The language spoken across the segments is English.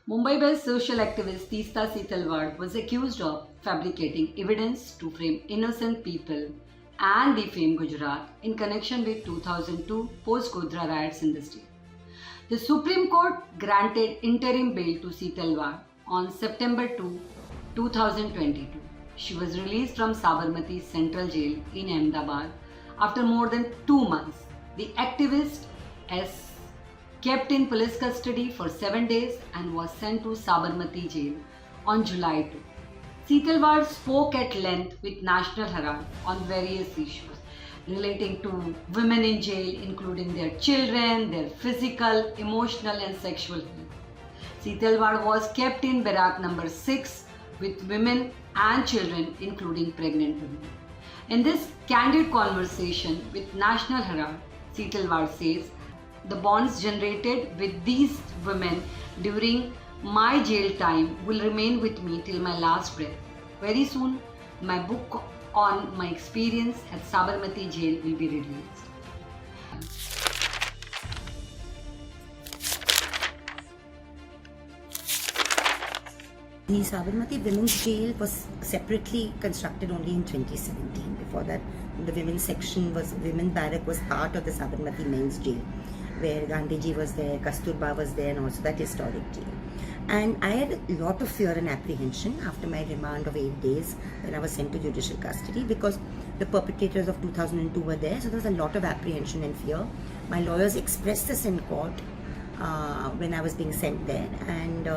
Mumbai-based social activist Teesta Setalvad was accused of fabricating evidence to frame innocent people and defame Gujarat in connection with 2002 post-Godhra riots in the state. The Supreme Court granted interim bail to Setalvad on September 2, 2022. She was released from Sabarmati Central Jail in Ahmedabad after more than 2 months. The activist is kept in police custody for 7 days and was sent to Sabarmati Jail on July 2. Setalvad spoke at length with National Herald on various issues relating to women in jail, including their children, their physical, emotional, and sexual health. Setalvad was kept in barrack number 6 with women and children, including pregnant women. In this candid conversation with National Herald, Setalvad says, "The bonds generated with these women during my jail time will remain with me till my last breath. Very soon, my book on my experience at Sabarmati jail will be released." The Sabarmati Women's Jail was separately constructed only in 2017. Before that, the women's section was, women's barrack was part of the Sabarmati Men's Jail, where Gandhiji was there, Kasturba was there, and also that historic jail. And I had a lot of fear and apprehension after my remand of 8 days when I was sent to judicial custody, because the perpetrators of 2002 were there, so there was a lot of apprehension and fear. My lawyers expressed this in court when I was being sent there, and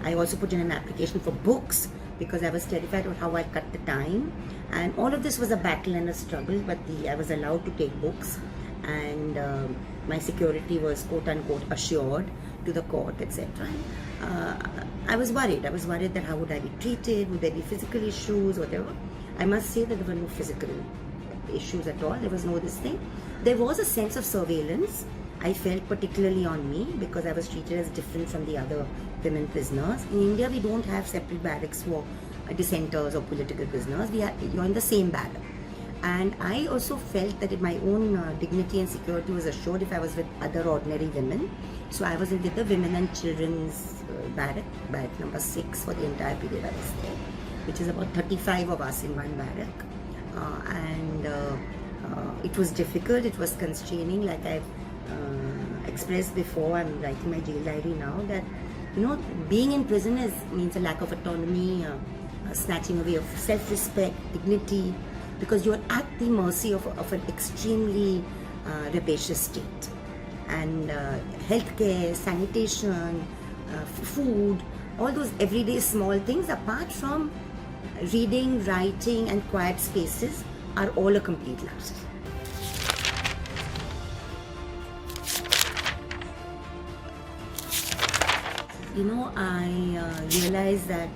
I also put in an application for books because I was terrified of how I cut the time, and all of this was a battle and a struggle, but I was allowed to take books, and my security was quote unquote assured to the court, etc. I was worried that how would I be treated, would there be physical issues, whatever. I must say that there were no physical issues at all, there was no this thing. There was a sense of surveillance I felt, particularly on me, because I was treated as different from the other women prisoners. In India, we don't have separate barracks for dissenters or political prisoners. You're in the same barrack. And I also felt that my own dignity and security was assured if I was with other ordinary women. So I was with the women and children's barrack number 6 for the entire period I was there, which is about 35 of us in one barrack. It was difficult, it was constraining, like I've expressed before. I'm writing my jail diary now, that being in prison means a lack of autonomy, snatching away of self-respect, dignity, because you're at the mercy of an extremely rapacious state. And healthcare, sanitation, food, all those everyday small things, apart from reading, writing and quiet spaces, are all a complete luxury. I realized that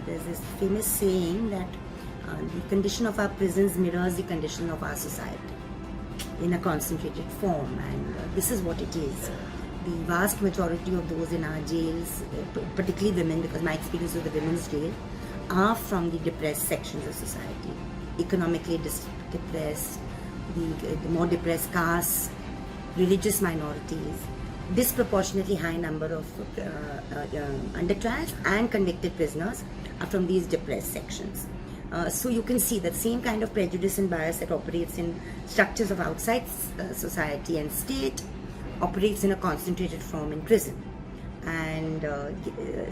there's this famous saying that the condition of our prisons mirrors the condition of our society in a concentrated form, and this is what it is. The vast majority of those in our jails, particularly women, because my experience with the women's jail, are from the depressed sections of society, economically depressed, the more depressed castes, religious minorities, disproportionately high number of under trials and convicted prisoners are from these depressed sections. So you can see that same kind of prejudice and bias that operates in structures of outside society and state operates in a concentrated form in prison. And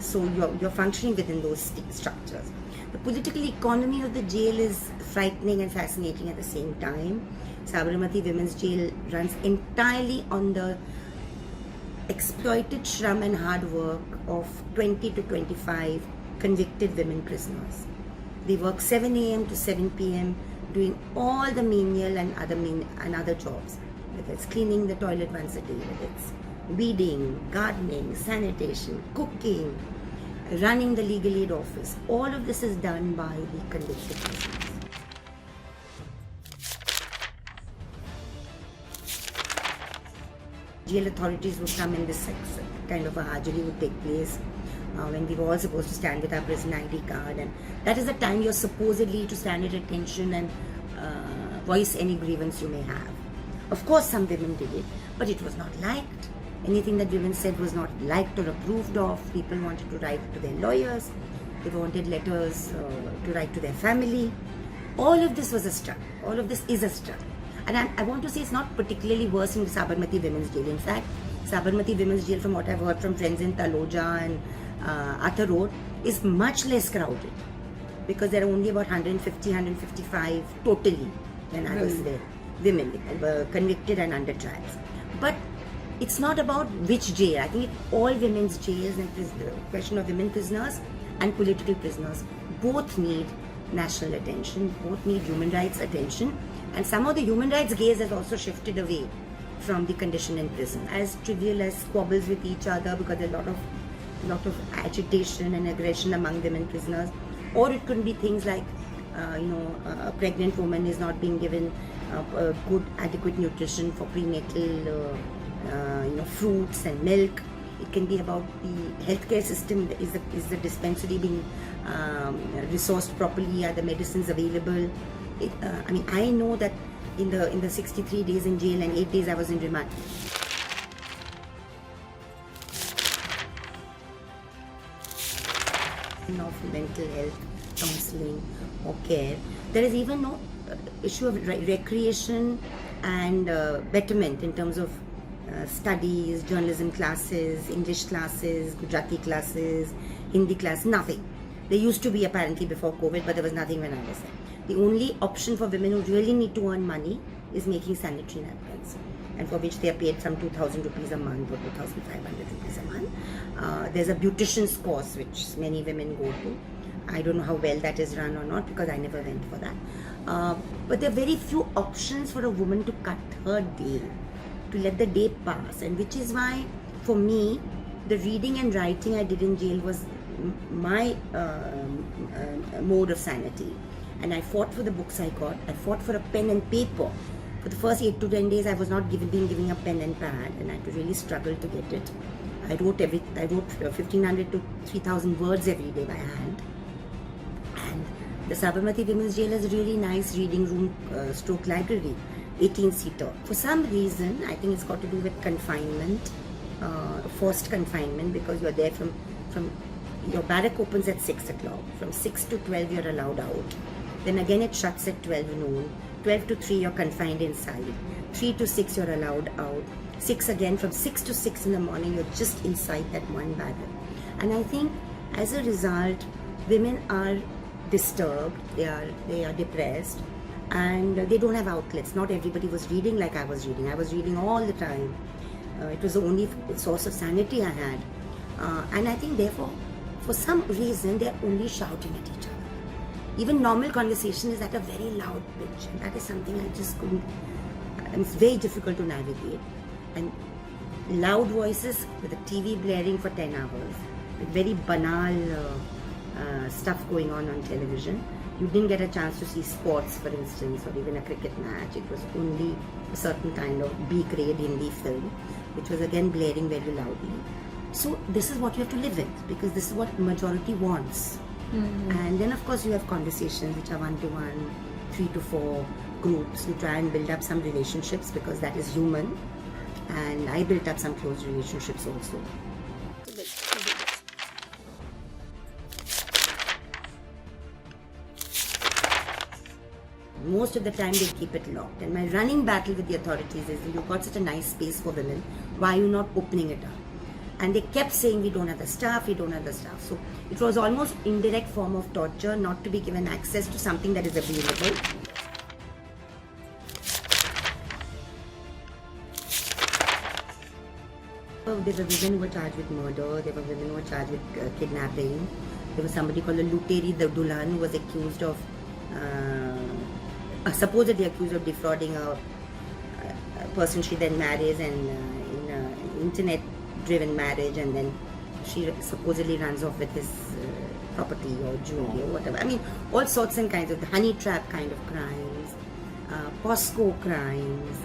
so you're functioning within those structures. The political economy of the jail is frightening and fascinating at the same time. Sabarmati Women's Jail runs entirely on the exploited shram and hard work of 20 to 25 convicted women prisoners. They work 7 a.m. to 7 p.m. doing all the menial and other jobs, whether it's cleaning the toilet once a day, whether it's weeding, gardening, sanitation, cooking, running the legal aid office. All of this is done by the convicted prisoners. Jail authorities would come in, this kind of a hajri would take place when we were all supposed to stand with our prison ID card, and that is the time you're supposedly to stand at attention and voice any grievance you may have. Of course some women did it, but it was not liked. Anything that women said was not liked or approved of. People wanted to write to their lawyers. They wanted letters to write to their family. All of this was a struggle. All of this is a struggle. And I want to say it's not particularly worse in Sabarmati Women's Jail. In fact, Sabarmati Women's Jail, from what I've heard from friends in Taloja and Arthur Road, is much less crowded because there are only about 150, 155 totally when I was there. Women were convicted and under trials. But it's not about which jail. I think all women's jails and the question of women prisoners and political prisoners both need national attention, both need human rights attention, and somehow the human rights gaze has also shifted away from the condition in prison. As trivial as squabbles with each other because there's a lot of agitation and aggression among women prisoners, or it could be things like a pregnant woman is not being given good adequate nutrition for prenatal fruits and milk. It can be about the healthcare system. Is the dispensary being resourced properly? Are the medicines available? I know that in the 63 days in jail and 8 days I was in remand, of mental health counseling or care, there is even no issue of recreation and betterment in terms of studies, journalism classes, English classes, Gujarati classes, Hindi class, nothing. There used to be apparently before COVID, but there was nothing when I was there. The only option for women who really need to earn money is making sanitary napkins, and for which they are paid some 2,000 rupees a month or 2,500 rupees a month. There's a beautician's course which many women go to. I don't know how well that is run or not because I never went for that. But there are very few options for a woman to cut her day, to let the day pass, and which is why for me the reading and writing I did in jail was my mode of sanity. And I fought for the books I got. I fought for a pen and paper. For the first 8 to 10 days I was not being given a pen and pad, and I had to really struggle to get it. I wrote 1,500 to 3,000 words every day by hand. And the Sabarmati Women's Jail has a really nice reading room stroke library, 18-seater. For some reason, I think it's got to do with confinement, forced confinement, because you're there from your barrack opens at 6 o'clock. From 6 to 12 you're allowed out. Then again it shuts at 12 noon. 12 to 3 you're confined inside. 3 to 6 you're allowed out. 6 again, from 6 to 6 in the morning you're just inside that one barrack. And I think as a result, women are disturbed, they are depressed, and they don't have outlets. Not everybody was reading like I was reading. I was reading all the time. It was the only source of sanity I had. And I think therefore, for some reason, they're only shouting at each other. Even normal conversation is at a very loud pitch. And that is something I just couldn't, it's very difficult to navigate. And loud voices with the TV blaring for 10 hours, with very banal stuff going on television. You didn't get a chance to see sports, for instance, or even a cricket match. It was only a certain kind of B-grade Hindi film, which was again blaring very loudly. So this is what you have to live with, because this is what majority wants. Mm-hmm. And then of course you have conversations which are 1-to-1, 3 to 4 groups. You try and build up some relationships because that is human. And I built up some close relationships also. Most of the time they keep it locked. And my running battle with the authorities is, you've got such a nice space for women, why are you not opening it up? And they kept saying, we don't have the staff, we don't have the staff. So it was almost indirect form of torture not to be given access to something that is available. There were women who were charged with murder, there were women who were charged with kidnapping. There was somebody called a Luteri Dulhan who was accused of, supposedly accused of defrauding a person she then marries, and in an internet-driven marriage, and then she supposedly runs off with his property or jewelry or whatever. I mean, all sorts and kinds of the honey trap kind of crimes, POSCO crimes,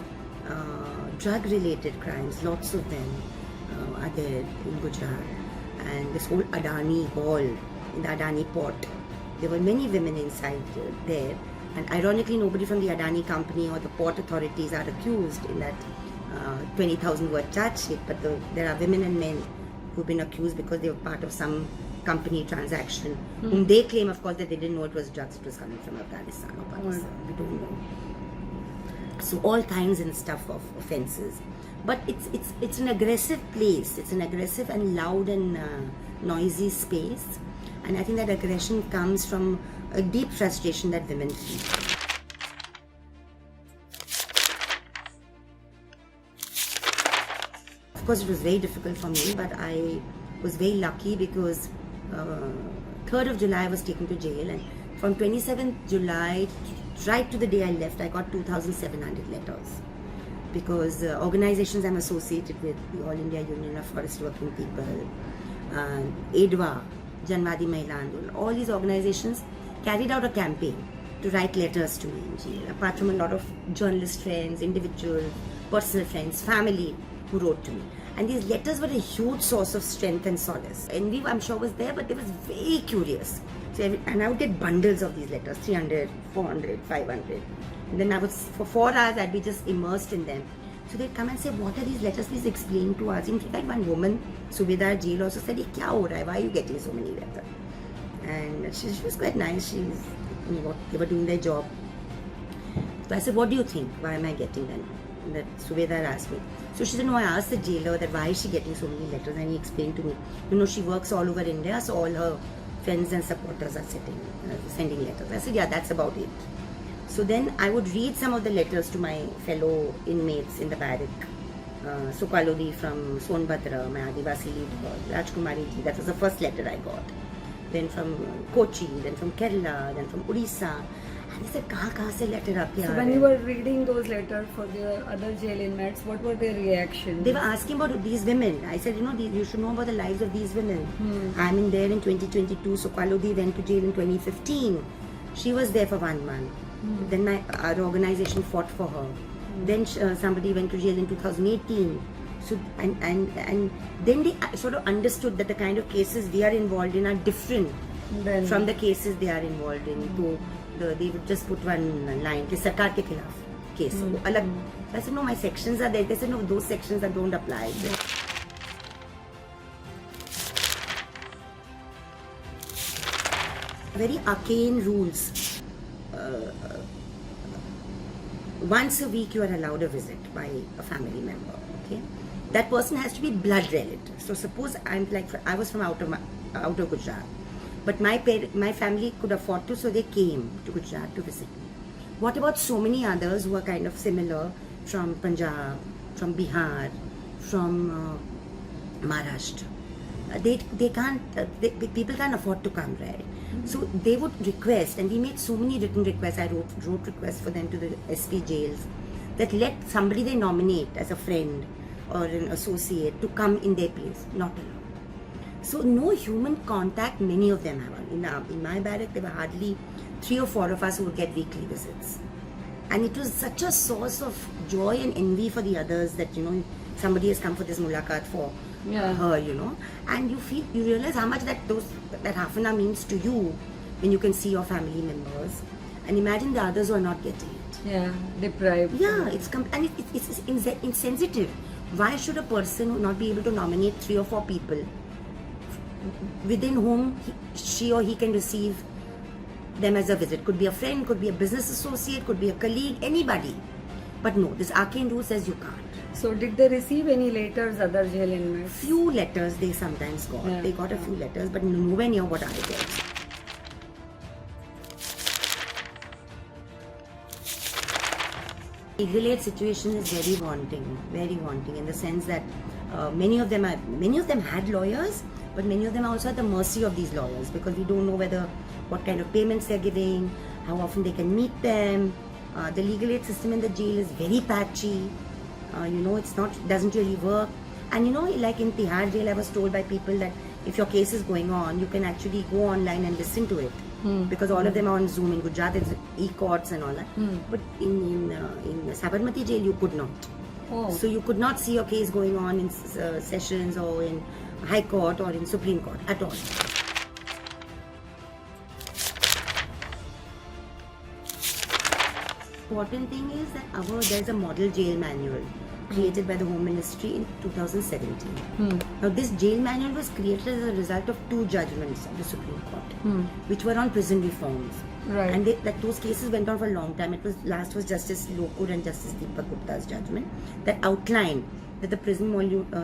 drug-related crimes, lots of them are there in Gujarat. And this whole Adani hall, in the Adani port, there were many women inside there. And ironically, nobody from the Adani company or the port authorities are accused in that 20,000 word charge sheet, but there are women and men who've been accused because they were part of some company transaction, whom they claim, of course, that they didn't know it was drugs, it was coming from Afghanistan or Pakistan. We don't know. So all kinds and stuff of offences. But it's an aggressive place. It's an aggressive and loud and noisy space. And I think that aggression comes from a deep frustration that women feel. Of course, it was very difficult for me, but I was very lucky because 3rd of July I was taken to jail, and from 27th July right to the day I left, I got 2,700 letters. Because organizations I'm associated with, the All India Union of Forest Working People, ADWA, Janwadi Mahila Andolon, all these organizations carried out a campaign to write letters to me in jail, apart from a lot of journalist friends, individual, personal friends, family who wrote to me. And these letters were a huge source of strength and solace. Envy, I'm sure, was there, but they was very curious. So and I would get bundles of these letters, 300, 400, 500. And then I would, for 4 hours, I'd be just immersed in them. So they'd come and say, what are these letters? Please explain to us. In fact, one woman, Subedar Jail, also said, kya ho raha hai? Why are you getting so many letters? And she was quite nice. They were doing their job. So I said, what do you think? Why am I getting them? And that Subedar asked me. So she said, no, I asked the jailer that why is she getting so many letters? And he explained to me, she works all over India, so all her friends and supporters are sending letters. I said, yeah, that's about it. So then I would read some of the letters to my fellow inmates in the barrack. Sukalodi from Sonbhadra, my Adivasi leader, Rajkumari ji, that was the first letter I got. Then from Kochi, then from Kerala, then from Odisha. And he said, kahan se letter aapke So when you were reading those letters for the other jail inmates, what were their reactions? They were asking about these women. I said, you should know about the lives of these women. I'm in there in 2022. Sukalodi went to jail in 2015. She was there for 1 month. Then our organization fought for her. Then somebody went to jail in 2018. So and then they sort of understood that the kind of cases we are involved in are different from the cases they are involved in. So they would just put one line, कि सरकार के खिलाफ case. अलग. I said, no, my sections are there. They said, no, those sections that don't apply. Very arcane rules. Once a week you are allowed a visit by a family member. Okay, that person has to be blood relative. So suppose I was from outer Gujarat, but my family could afford to, so they came to Gujarat to visit me. What about so many others who are kind of similar from Punjab, from Bihar, from Maharashtra? People can't afford to come, right? So they would request, and we made so many written requests. I wrote requests for them to the SP jails that let somebody they nominate as a friend or an associate to come in their place, not allowed. So no human contact, many of them have. In my barrack, there were hardly 3 or 4 of us who would get weekly visits. And it was such a source of joy and envy for the others that, somebody has come for this mulaqat for her, and you realize how much that half an hour means to you when you can see your family members, and imagine the others who are not getting it. Yeah, deprived. Yeah, it's insensitive. Why should a person not be able to nominate 3 or 4 people within whom she or he can receive them as a visit? Could be a friend, could be a business associate, could be a colleague, anybody. But no, this arcane rule says you can't. So did they receive any letters, other jail inmates? Few letters they sometimes got. Yeah. They got a few letters, but nowhere near what I got. Legal aid situation is very wanting in the sense that many of them had lawyers, but many of them are also at the mercy of these lawyers because we don't know what kind of payments they're giving, how often they can meet them. The legal aid system in the jail is very patchy. Doesn't really work. And like in Tihar jail, I was told by people that if your case is going on, you can actually go online and listen to it. Because all of them are on Zoom. In Gujarat, it's e-courts and all that. But in Sabarmati jail, you could not. Oh. So you could not see your case going on in sessions or in High Court or in Supreme Court at all. important thing is that there's a model jail manual created by the Home Ministry in 2017. Now this jail manual was created as a result of 2 judgments of the Supreme Court, which were on prison reforms. Right. And those cases went on for a long time. Last was Justice Lokur and Justice Deepak Gupta's judgment that outlined that the prison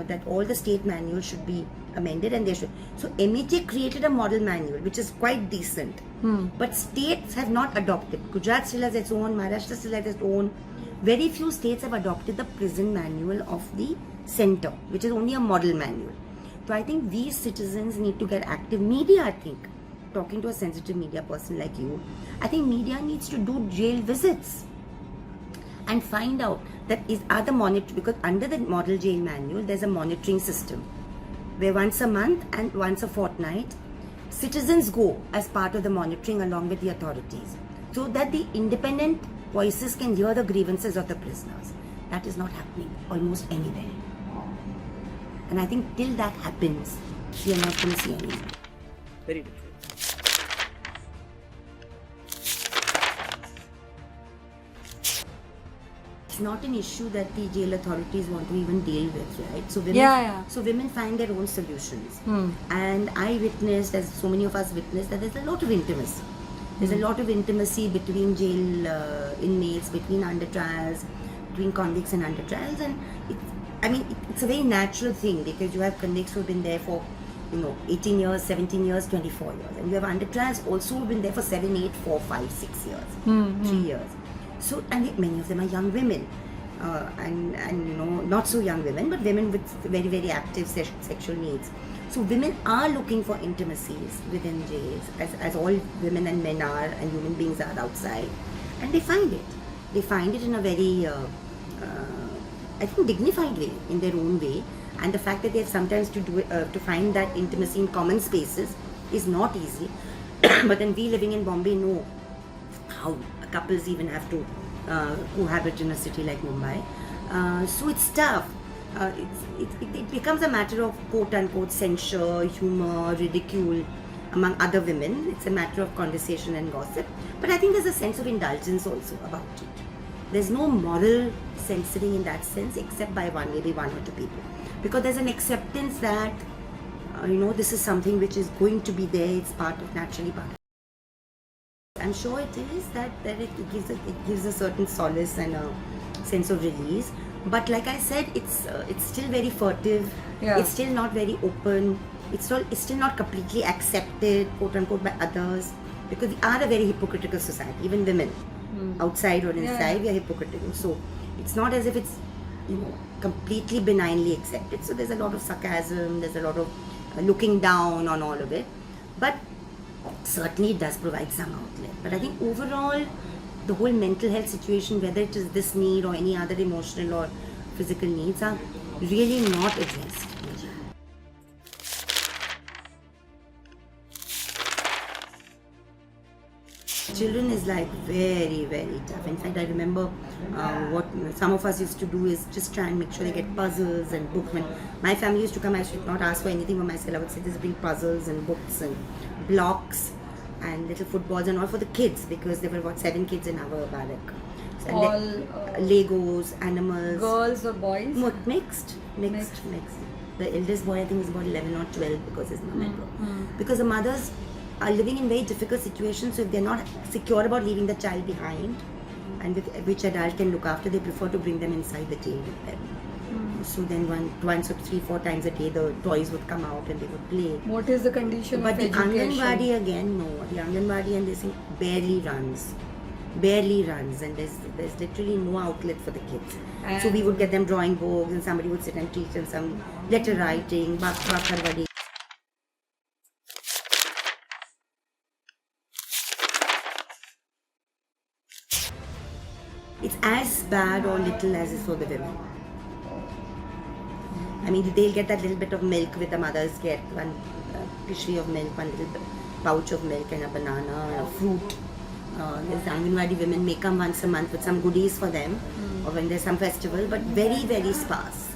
that all the state manuals should be amended, and they should. So MEJ created a model manual which is quite decent, but states have not adopted. Gujarat still has its own, Maharashtra still has its own. Very few states have adopted the prison manual of the center, which is only a model manual. So I think we citizens need to get active. Media, I think, talking to a sensitive media person like you, I think media needs to do jail visits and find out that because under the model jail manual there's a monitoring system where once a month and once a fortnight citizens go as part of the monitoring along with the authorities, so that the independent voices can hear the grievances of the prisoners. That is not happening almost anywhere, and I think till that happens we are not going to see anything. Very different. It's not an issue that the jail authorities want to even deal with, right? So women find their own solutions. And I witnessed, as so many of us witnessed, that there's a lot of intimacy. There's a lot of intimacy between jail inmates, between under trials, between convicts and under trials, and it's a very natural thing because you have convicts who've been there for 18 years, 17 years, 24 years, and you have under trials also who've been there for 7, 8, 4, 5, 6 years, 3 years. So, and many of them are young women, and not so young women, but women with very, very active sexual needs. So women are looking for intimacies within jails, as all women and men are, and human beings are outside, and they find it. They find it in a very, I think, dignified way, in their own way. And the fact that they have sometimes to find that intimacy in common spaces is not easy. But then we living in Bombay know how couples even have to cohabit in a city like Mumbai. So it's tough. It becomes a matter of quote-unquote censure, humor, ridicule among other women. It's a matter of conversation and gossip. But I think there's a sense of indulgence also about it. There's no moral censoring in that sense, except by maybe one or two people. Because there's an acceptance that, this is something which is going to be there, it's naturally part of it. I'm sure it is that it gives a certain solace and a sense of release. But like I said, it's still very furtive. Yeah. It's still not very open. It's still not completely accepted, quote unquote, by others. Because we are a very hypocritical society. Even women, outside or inside, we are hypocritical. So it's not as if it's completely benignly accepted. So there's a lot of sarcasm. There's a lot of looking down on all of it. But certainly it does provide some outlet. But I think overall, the whole mental health situation, whether it is this need or any other emotional or physical needs, are really not addressed. Children is like very, very tough. In fact, I remember what some of us used to do is just try and make sure they get puzzles and books. When my family used to come, I should not ask for anything for myself. I would say, just bring puzzles and books and blocks and little footballs and all for the kids, because there were 7 kids in our barrack. So All Legos, animals. girls or boys? Mixed. The eldest boy, I think, is about 11 or 12 because his mom had work. Because the mothers are living in very difficult situations, so if they're not secure about leaving the child behind and with which adult can look after, they prefer to bring them inside the jail with them. So then once or 3-4 times a day the toys would come out and they would play. What is the condition But of the education? Anganwadi again, no. The Anganwadi and this thing barely runs, and there's literally no outlet for the kids. So we would get them drawing books, and somebody would sit and teach them some letter writing, Bakharwadi. It's as bad or little as is for the women. I mean, they'll get that little bit of milk with the mothers get, one pishri of milk, one little pouch of milk and a banana and a fruit. There's the Anganwadi women may come once a month with some goodies for them, or when there's some festival, but very, very sparse.